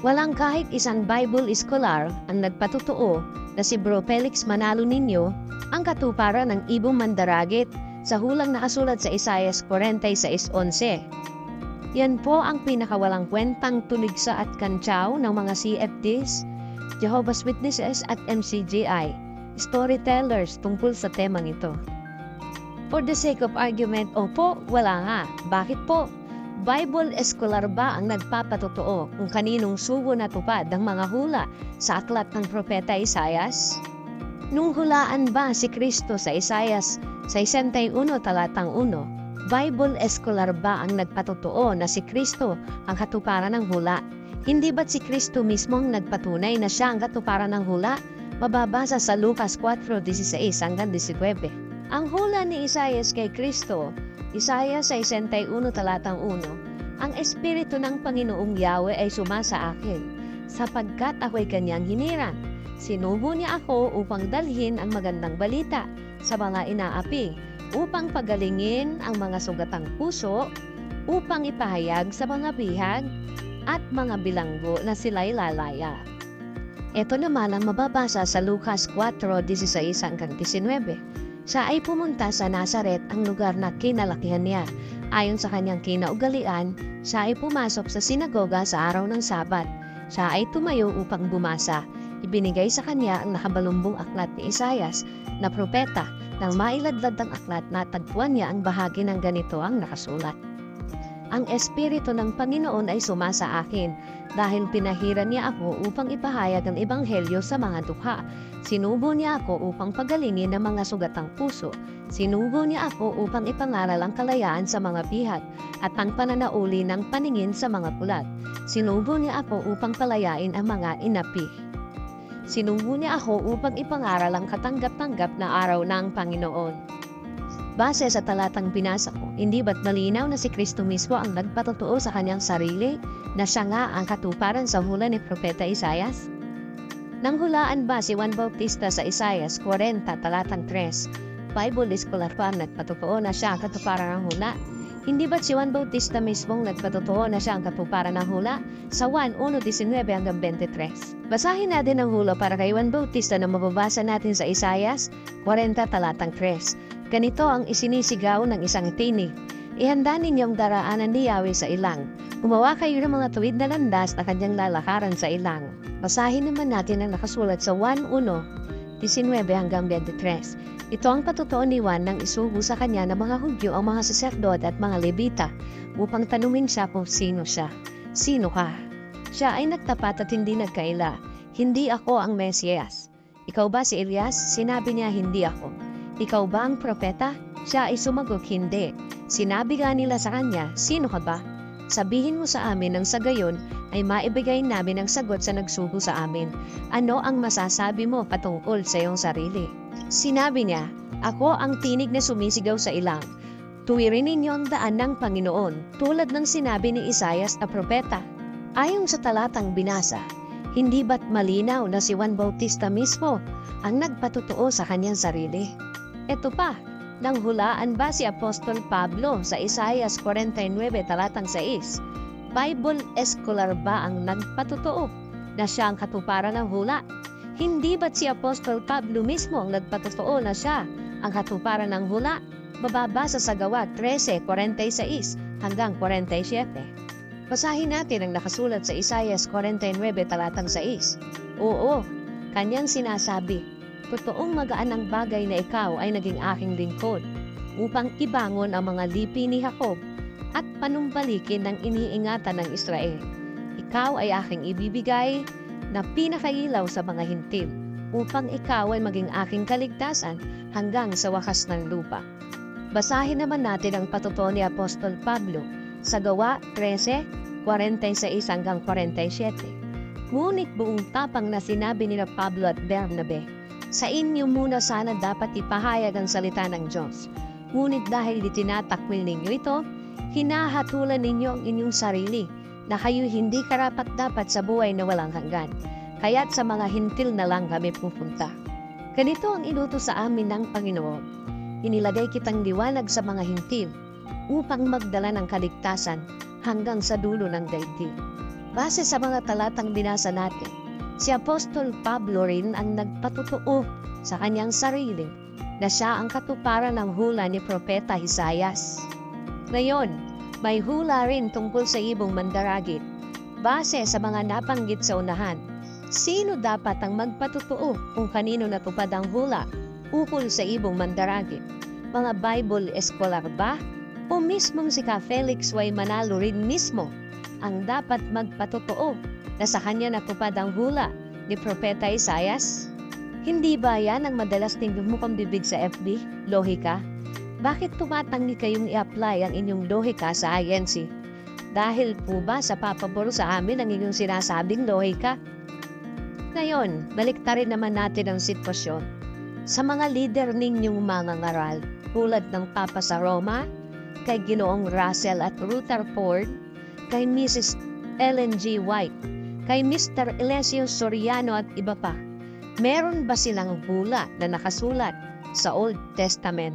Walang kahit isang Bible scholar ang nagpatotoo na si Bro Felix Manalo Niño ang katuparan ng ibong mandaragit sa hulang nakasulat sa Isaias 46:11. Yan po ang pinakawalang kwentang tuligsa at kantsaw ng mga CFDs, Jehovah's Witnesses at MCGI, storytellers tungkol sa temang ito. For the sake of argument, opo, wala nga. Bakit po? Bible scholar ba ang nagpapatotoo kung kaninong sugo natupad ang mga hula sa aklat ng Propeta Isaias? Nung hulaan ba si Kristo sa Isaias 61 talatang 1, Bible scholar ba ang nagpatotoo na si Kristo ang katuparan ng hula? Hindi ba't si Kristo mismo ang nagpatunay na siya ang katuparan ng hula? Mababasa sa Lucas 4:16-19. Ang hula ni Isaias kay Kristo, Isaiah 61 talatang 1, ang Espiritu ng Panginoong Yahweh ay sumasa akin, sapagkat ako'y kanyang hiniran. Sinubo niya ako upang dalhin ang magandang balita sa mga inaapi, upang pagalingin ang mga sugatang puso, upang ipahayag sa mga bihag at mga bilanggo na sila'y lalaya. Ito naman ang mababasa sa Lucas 4:16-19. Siya ay pumunta sa Nazaret, ang lugar na kinalakihan niya. Ayon sa kanyang kinaugalian, siya ay pumasok sa sinagoga sa araw ng Sabat. Siya ay tumayo upang bumasa. Ibinigay sa kanya ang nakabalumbong aklat ni Isaias na propeta. Nang mailadlad ang aklat, natagpuan niya ang bahagi ng ganito ang nakasulat. Ang Espiritu ng Panginoon ay sumasa akin dahil pinahiran niya ako upang ipahayag ang ebanghelyo sa mga dukha. Sinubo niya ako upang pagalingin ang mga sugatang puso. Sinubo niya ako upang ipangaral ang kalayaan sa mga bihag at ang pananauli ng paningin sa mga pulat. Sinubo niya ako upang palayain ang mga inapi. Sinubo niya ako upang ipangaral ang katanggap-tanggap na araw ng Panginoon. Base sa talatang binasa ko, hindi ba't malinaw na si Kristo mismo ang nagpatotoo sa kanyang sarili na siya nga ang katuparan sa hula ni Propeta Isaias? Nang hulaan ba si Juan Bautista sa Isaias 40 talatang 3, Bible scholar pa ang nagpatotoo na siya ang katuparan ng hula? Hindi ba't si Juan Bautista mismong nagpatotoo na siya ang katuparan ng hula? Sa Juan 1:19-23. Basahin natin ang hula para kay Juan Bautista na mababasa natin sa Isaias 40 talatang 3. Ganito ang isinisigaw ng isang tinig. Ihanda ninyong daraanan ni Yahweh sa ilang. Gumawa kayo ng mga tuwid na landas na kanyang lalakaran sa ilang. Basahin naman natin ang nakasulat sa 1:19-23. Ito ang patotoo ni Juan nang isugo sa kanya ng mga Hudyo ang mga saserdot at mga Levita upang tanungin siya kung sino siya. Sino ka? Siya ay nagtapat at hindi nagkaila. Hindi ako ang Mesiyas. Ikaw ba si Elias? Sinabi niya, hindi ako. Ikaw ba ang propeta? Siya ay sumagot, hindi. Sinabi nga nila sa kanya, sino ka ba? Sabihin mo sa amin nang sa gayon ay maibigay namin ang sagot sa nagsugo sa amin. Ano ang masasabi mo patungkol sa iyong sarili? Sinabi niya, ako ang tinig na sumisigaw sa ilang. Tuwirin ninyo ang daan ng Panginoon, tulad ng sinabi ni Isaias na propeta. Ayon sa talatang binasa, hindi ba't malinaw na si Juan Bautista mismo ang nagpatotoo sa kanyang sarili? Ito pa, nang hulaan ba si Apostol Pablo sa Isaias 49 talatang 6, Bible scholar ba ang nagpatotoo na siya ang katuparan ng hula? Hindi ba't si Apostol Pablo mismo ang nagpatotoo na siya ang katuparan ng hula? Mababasa sa Gawa 13:46-47. Basahin natin ang nakasulat sa Isaias 49 talatang 6. Oo, kanyang sinasabi, totoong magaan ang bagay na ikaw ay naging aking lingkod, upang ibangon ang mga lipi ni Jacob at panumbalikin ng iniingatan ng Israel. Ikaw ay aking ibibigay na pinakailaw sa mga hintil, upang ikaw ay maging aking kaligtasan hanggang sa wakas ng lupa. Basahin naman natin ang patotoo ni Apostol Pablo sa Gawa 13:46-47. Ngunit buong tapang na sinabi nila Pablo at Bernabe, sa inyo muna sana dapat ipahayag ang salita ng Diyos. Ngunit dahil itinatakwil ninyo ito, hinahatulan ninyo ang inyong sarili na kayo hindi karapat-dapat sa buhay na walang hanggan. Kaya't sa mga hintil na lang kami pupunta. Ganito ang inutos sa amin ng Panginoon. Inilagay kitang liwanag sa mga hintil upang magdala ng kaligtasan hanggang sa dulo ng daigdig. Base sa mga talatang binasa natin, si Apostol Pablo rin ang nagpatotoo sa kanyang sarili na siya ang katuparan ng hula ni Propeta Isaias. Ngayon, may hula rin tungkol sa ibong mandaragit. Base sa mga nabanggit sa unahan, sino dapat ang magpatotoo kung kanino natupad ang hula ukol sa ibong mandaragit? Mga Bible scholar ba? O mismong si Ka Felix Y. Manalo rin mismo ang dapat magpatotoo na sa kanya natupad ang hula ni Propeta Isaias? Hindi ba yan ang madalas tingnan mo kang bibig sa FB? Lohika? Bakit tumatanggi kayong i-apply ang inyong lohika sa INC? Dahil po ba sa papabor sa amin ang inyong sinasabing lohika? Ngayon, baliktarin naman natin ang sitwasyon. Sa mga leader ninyong mga ngaral, tulad ng Papa sa Roma, kay Ginoong Russell at Rutherford, kay Mrs. Ellen G. White, kay Mr. Elesio Soriano at iba pa, meron ba silang hula na nakasulat sa Old Testament?